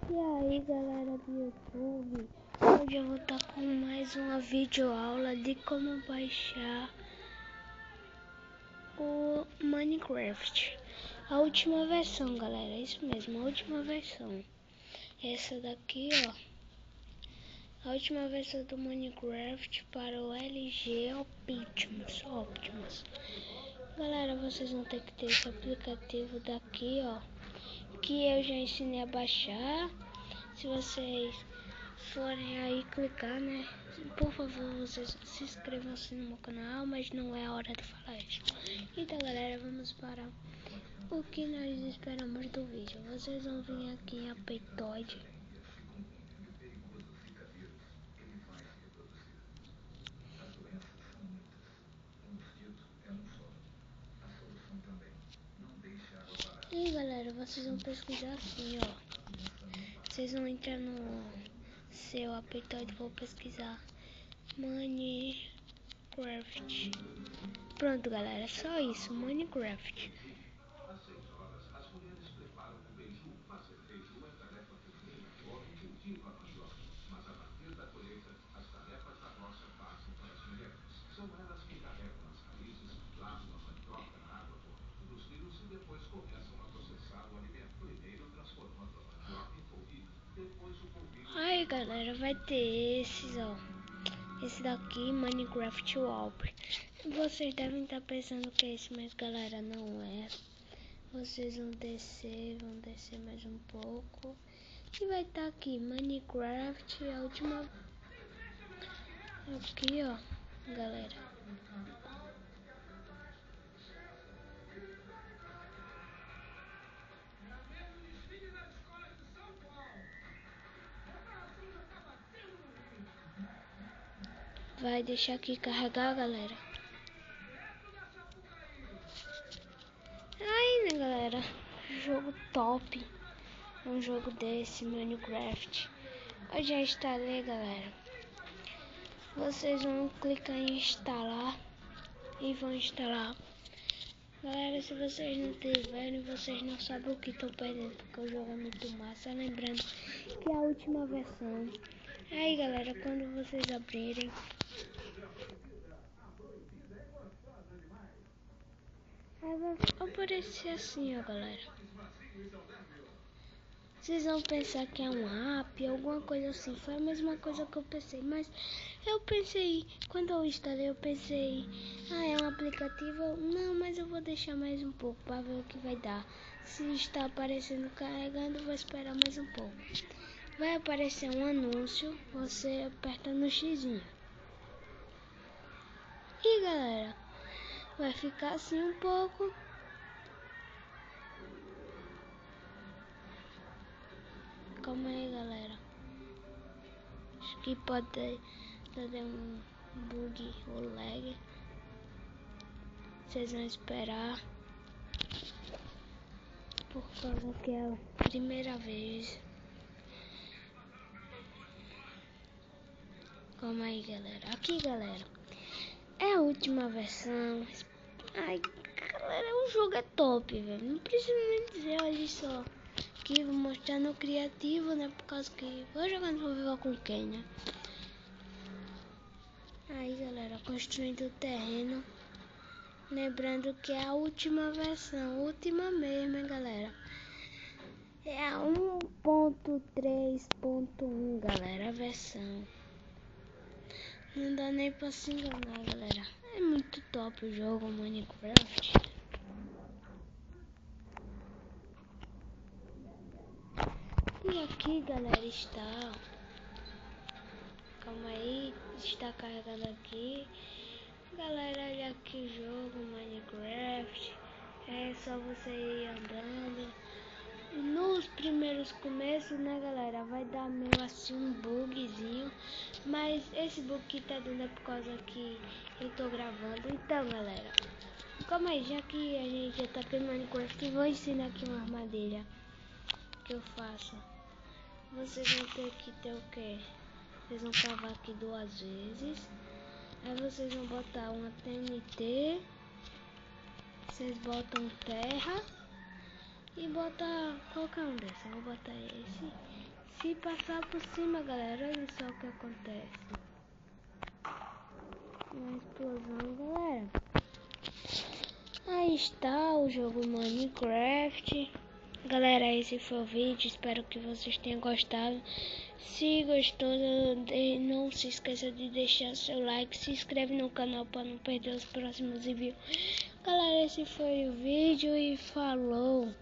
E aí galera do YouTube, hoje eu vou estar com mais uma videoaula de como baixar o Minecraft. A última versão, galera, isso mesmo, a última versão. Essa daqui, ó. A última versão do Minecraft para o LG Optimus. Galera, vocês vão ter que ter esse aplicativo daqui, ó, que eu já ensinei a baixar. Se vocês forem aí clicar, né, por favor, vocês se inscrevam-se no meu canal, mas não é a hora de falar isso. Então galera, vamos para o que nós esperamos do vídeo. Vocês vão vir aqui em Aptoide. E galera, vocês vão pesquisar assim, ó. Vocês vão entrar no seu Aptoide e vão pesquisar Minecraft. Pronto galera, só isso, Minecraft. Às 6 horas, as mulheres preparam um beiju. Fazer beiju é tarefa feminina. O homem cultiva a mandioca. Mas a partir da colheita, as tarefas da roça passam para as mulheres. São elas que carregam as raízes, lavam a mandioca na água corrente dos rios e depois começam a processar o alimento. Primeiro transformando a mandioca em polvilho. Depois o polvilho... Aí galera, vai ter esses, ó. Esse daqui, Minecraft Walper. Vocês devem estar pensando que é esse, mas galera, não é. Vocês vão descer mais um pouco. E vai estar aqui, Minecraft, a última. Aqui, ó, galera. Vai deixar aqui carregar, galera. Aí, né, galera? Jogo top. Um jogo desse, Minecraft. Eu já instalei, galera. Vocês vão clicar em instalar e vão instalar. Galera, se vocês não tiverem, vocês não sabem o que estão perdendo, porque o jogo é muito massa. Lembrando que é a última versão. Aí galera, quando vocês abrirem, aí vai aparecer assim, ó, galera. Vocês vão pensar que é um app, alguma coisa assim. Foi a mesma coisa que eu pensei, mas eu pensei, quando eu instalei, eu pensei, é um aplicativo. Não, mas eu vou deixar mais um pouco para ver o que vai dar. Se está aparecendo carregando, vou esperar mais um pouco. Vai aparecer um anúncio, você aperta no xizinho. E galera, vai ficar assim um pouco. Calma aí, galera. Acho que pode ter um bug ou lag. Vocês vão esperar. Por causa que é a primeira vez. Calma aí, galera. Aqui, galera. É a última versão. Ai, galera, o jogo é top, velho. Não preciso nem dizer, olha só. Aqui vou mostrar no criativo, né? Por causa que vou jogar no survival com quem, né? Aí, galera, construindo o terreno. Lembrando que é a última versão. Última mesmo, hein, galera. É a 1.3.1, galera, a versão. Não dá nem pra se enganar, galera. É muito top o jogo Minecraft. E aqui, galera, está... Calma aí, está carregando aqui. Galera, olha aqui o jogo Minecraft. É só você ir andando. Nos primeiros começos, né, galera, vai dar meio assim um bugzinho. Mas esse bug que tá dando é por causa que eu tô gravando. Então, galera, calma aí, já que a gente já tá pelo Minecraft, vou ensinar aqui uma armadilha que eu faço. Vocês vão ter que ter o que? Vocês vão cavar aqui 2 vezes. Aí vocês vão botar uma TNT. Vocês botam terra. E botar qualquer um desses. Eu vou botar esse. se passar por cima, galera. Olha só o que acontece. Uma explosão, galera. Aí está o jogo Minecraft. Galera, esse foi o vídeo. Espero que vocês tenham gostado. Se gostou, não se esqueça de deixar seu like. Se inscreve no canal para não perder os próximos vídeos. Galera, esse foi o vídeo e falou.